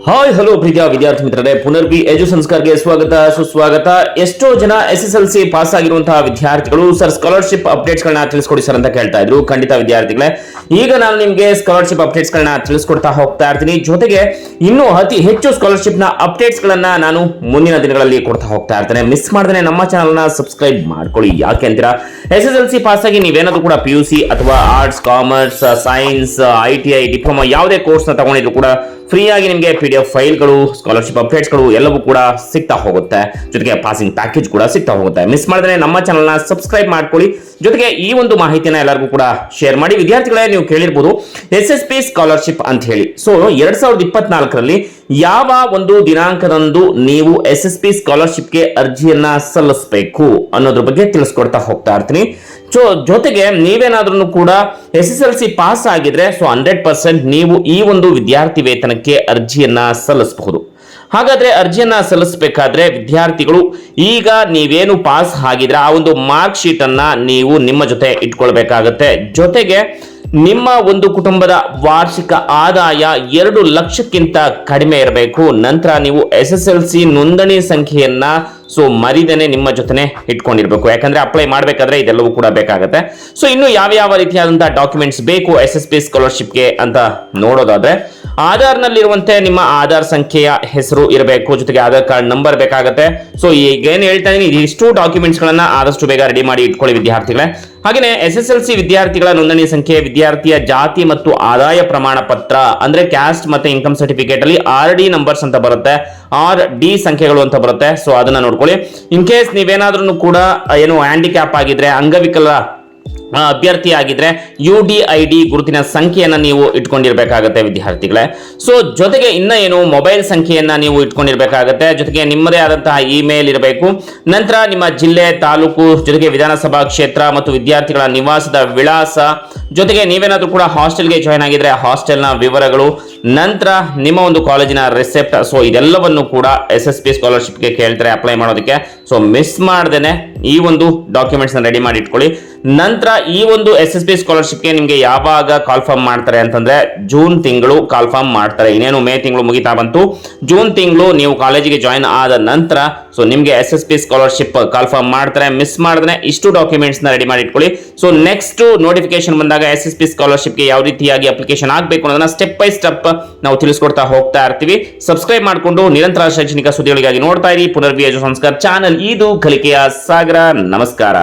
Hi hello ಪ್ರೀತಿಯ ವಿದ್ಯಾರ್ಥಿ ಮಿತ್ರರೇ, ಪುನರ್ಬಿ ಎಜು ಸಂಸ್ಕಾರಕ್ಕೆ ಸ್ವಾಗತ ಸುಸ್ವಾಗತ. ಎಷ್ಟೋ ಜನ SSLC ಪಾಸ್ ಆಗಿರುವಂತಹ ವಿದ್ಯಾರ್ಥಿಗಳು ಸರ್ ಸ್ಕಾಲರ್ಶಿಪ್ ಅಪ್ಡೇಟ್ಸ್ ಗಳನ್ನ ತಿಳಿಸ್ಕೊಡಿ ಸರ್ ಅಂತ ಕೇಳ್ತಾ ಇದ್ರು. ಖಂಡಿತ ವಿದ್ಯಾರ್ಥಿಗಳೇ, ಈಗ ನಾನು ನಿಮ್ಗೆ ಸ್ಕಾಲರ್ಶಿಪ್ ಅಪ್ಡೇಟ್ಸ್ ಗಳನ್ನ ತಿಳಿಸ್ಕೊಡ್ತಾ ಹೋಗ್ತಾ ಇರ್ತೀನಿ. ಜೊತೆಗೆ ಇನ್ನೂ ಅತಿ ಹೆಚ್ಚು ಸ್ಕಾಲರ್ಶಿಪ್ ನ ಅಪ್ಡೇಟ್ಸ್ ಗಳನ್ನ ನಾನು ಮುಂದಿನ ದಿನಗಳಲ್ಲಿ ಕೊಡ್ತಾ ಹೋಗ್ತಾ ಇರ್ತೇನೆ. ಮಿಸ್ ಮಾಡದೇ ನಮ್ಮ ಚಾನಲ್ ನ ಸಬ್ಸ್ಕ್ರೈಬ್ ಮಾಡ್ಕೊಳ್ಳಿ. ಯಾಕೆ ಅಂತೀರಾ, SSLC ಪಾಸ್ ಆಗಿ ನೀವೇನಾದ್ರೂ ಕೂಡ PUC ಅಥವಾ arts, commerce, science, ITI, diploma ಯಾವುದೇ ಕೋರ್ಸ್ ನ ತಗೊಂಡಿದ್ರು ಕೂಡ ಫ್ರೀ ಆಗಿ ನಿಮಗೆ PDF ಫೈಲ್ಗಳು, ಸ್ಕಾಲರ್ಶಿಪ್ ಅಪ್ಡೇಟ್ಸ್ಗಳು ಎಲ್ಲವೂ ಕೂಡ ಸಿಗ್ತಾ ಹೋಗುತ್ತೆ. ಜೊತೆಗೆ ಪಾಸಿಂಗ್ ಪ್ಯಾಕೇಜ್ ಕೂಡ ಸಿಗ್ತಾ ಹೋಗುತ್ತೆ. ಮಿಸ್ ಮಾಡಿದ್ರೆ ನಮ್ಮ ಚಾನಲ್ ನ ಸಬ್ಸ್ಕ್ರೈಬ್ ಮಾಡ್ಕೊಳ್ಳಿ. ಜೊತೆಗೆ ಈ ಒಂದು ಮಾಹಿತಿನ ಎಲ್ಲರಿಗೂ ಕೂಡ ಶೇರ್ ಮಾಡಿ. ವಿದ್ಯಾರ್ಥಿಗಳೇ, ನೀವು ಕೇಳಿರ್ಬೋದು SSP ಸ್ಕಾಲರ್ಶಿಪ್ ಅಂತ ಹೇಳಿ. ಸೊ 2024ರಲ್ಲಿ ಯಾವ ಒಂದು ದಿನಾಂಕದಂದು ನೀವು SSP ಸ್ಕಾಲರ್ಶಿಪ್ಗೆ ಅರ್ಜಿಯನ್ನ ಸಲ್ಲಿಸಬೇಕು ಅನ್ನೋದ್ರ ಬಗ್ಗೆ ತಿಳಿಸ್ಕೊಡ್ತಾ ಹೋಗ್ತಾ ಇರ್ತೀನಿ. ಜೊತೆಗೆ ನೀವೇನಾದ್ರೂ ಕೂಡ SSLC ಪಾಸ್ ಆಗಿದ್ರೆ 100% ನೀವು ಈ ಒಂದು ವಿದ್ಯಾರ್ಥಿ ವೇತನಕ್ಕೆ ಅರ್ಜಿಯನ್ನ ಸಲ್ಲಿಸಬಹುದು. ಹಾಗಾದ್ರೆ ಅರ್ಜಿಯನ್ನ ಸಲ್ಲಿಸಬೇಕಾದ್ರೆ ವಿದ್ಯಾರ್ಥಿಗಳು ಈಗ ನೀವೇನು ಪಾಸ್ ಆಗಿದ್ರೆ ಆ ಒಂದು ಮಾರ್ಕ್ ಶೀಟ್ ಅನ್ನ ನೀವು ನಿಮ್ಮ ಜೊತೆ ಇಟ್ಕೊಳ್ಬೇಕಾಗತ್ತೆ. ಜೊತೆಗೆ ನಿಮ್ಮ ಒಂದು ಕುಟುಂಬದ ವಾರ್ಷಿಕ ಆದಾಯ 2 ಲಕ್ಷಕ್ಕಿಂತ ಕಡಿಮೆ ಇರಬೇಕು. ನಂತರ ನೀವು SSLC ನೋಂದಣಿ ಸಂಖ್ಯೆಯನ್ನ ಮರಿದೇನೆ ನಿಮ್ಮ ಜೊತೆನೆ ಇಟ್ಕೊಂಡಿರ್ಬೇಕು. ಯಾಕಂದ್ರೆ ಅಪ್ಲೈ ಮಾಡ್ಬೇಕಾದ್ರೆ ಇದೆಲ್ಲವೂ ಕೂಡ ಬೇಕಾಗುತ್ತೆ. ಸೊ ಇನ್ನು ಯಾವ ರೀತಿಯಾದಂತಹ ಡಾಕ್ಯುಮೆಂಟ್ಸ್ ಬೇಕು SSP ಸ್ಕಾಲರ್ಶಿಪ್ಗೆ ಅಂತ ನೋಡೋದಾದ್ರೆ, ಆಧಾರ್ ನಲ್ಲಿರುವಂತೆ ನಿಮ್ಮ ಆಧಾರ್ ಸಂಖ್ಯೆಯ ಹೆಸರು ಇರಬೇಕು. ಜೊತೆಗೆ ಆಧಾರ್ ಕಾರ್ಡ್ ನಂಬರ್ ಬೇಕಾಗುತ್ತೆ. ಸೊ ಈಗ ಏನ್ ಹೇಳ್ತಾ ಇದೀನಿ, ಇಷ್ಟು ಡಾಕ್ಯುಮೆಂಟ್ಸ್ ಗಳನ್ನ ಆದಷ್ಟು ಬೇಗ ರೆಡಿ ಮಾಡಿ ಇಟ್ಕೊಳ್ಳಿ ವಿದ್ಯಾರ್ಥಿಗಳೇ. ಹಾಗೇನೆ SSLC ವಿದ್ಯಾರ್ಥಿಗಳ ನೋಂದಣಿ ಸಂಖ್ಯೆ, ವಿದ್ಯಾರ್ಥಿಯ ಜಾತಿ ಮತ್ತು ಆದಾಯ ಪ್ರಮಾಣ ಪತ್ರ ಅಂದ್ರೆ ಕ್ಯಾಸ್ಟ್ ಮತ್ತೆ ಇನ್ಕಮ್ ಸರ್ಟಿಫಿಕೇಟ್ ಅಲ್ಲಿ RD ನಂಬರ್ಸ್ ಅಂತ ಬರುತ್ತೆ, RD ಸಂಖ್ಯೆಗಳು ಅಂತ ಬರುತ್ತೆ. ಸೊ ಅದನ್ನ ನೋಡ್ಕೊಳ್ಳಿ. ಇನ್ ಕೇಸ್ ನೀವೇನಾದ್ರೂ ಕೂಡ ಏನು ಹ್ಯಾಂಡಿಕ್ಯಾಪ್ ಆಗಿದ್ರೆ, ಅಂಗವಿಕಲ ಅಭ್ಯರ್ಥಿ ಆಗಿದ್ರೆ UDID ಗುರುತಿನ ಸಂಖ್ಯೆಯನ್ನ ನೀವು ಇಟ್ಕೊಂಡಿರ್ಬೇಕಾಗತ್ತೆ ವಿದ್ಯಾರ್ಥಿಗಳೇ. ಸೊ ಜೊತೆಗೆ ಇನ್ನ ಏನು ಮೊಬೈಲ್ ಸಂಖ್ಯೆಯನ್ನ ನೀವು ಇಟ್ಕೊಂಡಿರ್ಬೇಕಾಗತ್ತೆ. ಜೊತೆಗೆ ನಿಮ್ಮದೇ ಆದಂತಹ ಇಮೇಲ್ ಇರಬೇಕು. ನಂತರ ನಿಮ್ಮ ಜಿಲ್ಲೆ, ತಾಲೂಕು, ಜೊತೆಗೆ ವಿಧಾನಸಭಾ ಕ್ಷೇತ್ರ ಮತ್ತು ವಿದ್ಯಾರ್ಥಿಗಳ ನಿವಾಸದ ವಿಳಾಸ, ಜೊತೆಗೆ ನೀವೇನಾದ್ರೂ ಕೂಡ ಹಾಸ್ಟೆಲ್ಗೆ ಜಾಯ್ನ್ ಆಗಿದ್ರೆ ಹಾಸ್ಟೆಲ್ನ ವಿವರಗಳು, ನಂತರ ನಿಮ್ಮ ಒಂದು ಕಾಲೇಜಿನ ರಿಸೆಪ್ಟ್. ಸೊ ಇದೆಲ್ಲವನ್ನು ಕೂಡ SSP ಸ್ಕಾಲರ್ಶಿಪ್ಗೆ ಕೇಳ್ತಾರೆ ಅಪ್ಲೈ ಮಾಡೋದಕ್ಕೆ. ಸೊ ಮಿಸ್ ಮಾಡ್ದೇನೆ ಈ ಒಂದು ಡಾಕ್ಯುಮೆಂಟ್ಸ್ ರೆಡಿ ಮಾಡಿ ಇಟ್ಕೊಳ್ಳಿ. ನಂತರ ಈ ಒಂದು SSP ಸ್ಕಾಲರ್ಶಿಪ್ಗೆ ನಿಮಗೆ ಯಾವಾಗ ಕಾಲ್ಫಾರ್ಮ್ ಮಾಡ್ತಾರೆ ಅಂತಂದ್ರೆ ಜೂನ್ ತಿಂಗಳು ಕಾಲ್ಫಾರ್ಮ್ ಮಾಡ್ತಾರೆ. ಇನ್ನೇನು ಮೇ ತಿಂಗಳು ಮುಗಿತಾ ಬಂತು, ಜೂನ್ ತಿಂಗಳು ನೀವು ಕಾಲೇಜಿಗೆ ಜಾಯಿನ್ ಆದ ನಂತರ ಸೊ ನಿಮಗೆ SSP ಸ್ಕಾಲರ್ಶಿಪ್ ಕಾಲ್ಫಾರ್ಮ್ ಮಾಡ್ತಾರೆ. ಮಿಸ್ ಮಾಡಿದ್ರೆ ಇಷ್ಟು ಡಾಕ್ಯುಮೆಂಟ್ಸ್ ನ ರೆಡಿ ಮಾಡಿ ಇಟ್ಕೊಳ್ಳಿ. ಸೊ ನೆಕ್ಸ್ಟ್ ನೋಟಿಫಿಕೇಶನ್ ಬಂದಾಗ SSP ಸ್ಕಾಲರ್ಶಿಪ್ಗೆ ಯಾವ ರೀತಿಯಾಗಿ ಅಪ್ಲಿಕೇಶನ್ ಆಗಬೇಕು ಅನ್ನೋದನ್ನ ಸ್ಟೆಪ್ ಬೈ ಸ್ಟೆಪ್ ನಾವು ತಿಳಿಸ್ಕೊಡ್ತಾ ಹೋಗ್ತಾ ಇರ್ತೀವಿ. ಸಬ್ಸ್ಕ್ರೈಬ್ ಮಾಡಿಕೊಂಡು ನಿರಂತರ ಶೈಕ್ಷಣಿಕ ಸುದ್ದಿಗಳಿಗಾಗಿ ನೋಡ್ತಾ ಇರಿ ಪುನರ್ಬಿ ಎಜು ಸಂಸ್ಕಾರ ಚಾನಲ್. ಇದು ಕಲಿಕೆಯ ಸಾಗರ. ನಮಸ್ಕಾರ.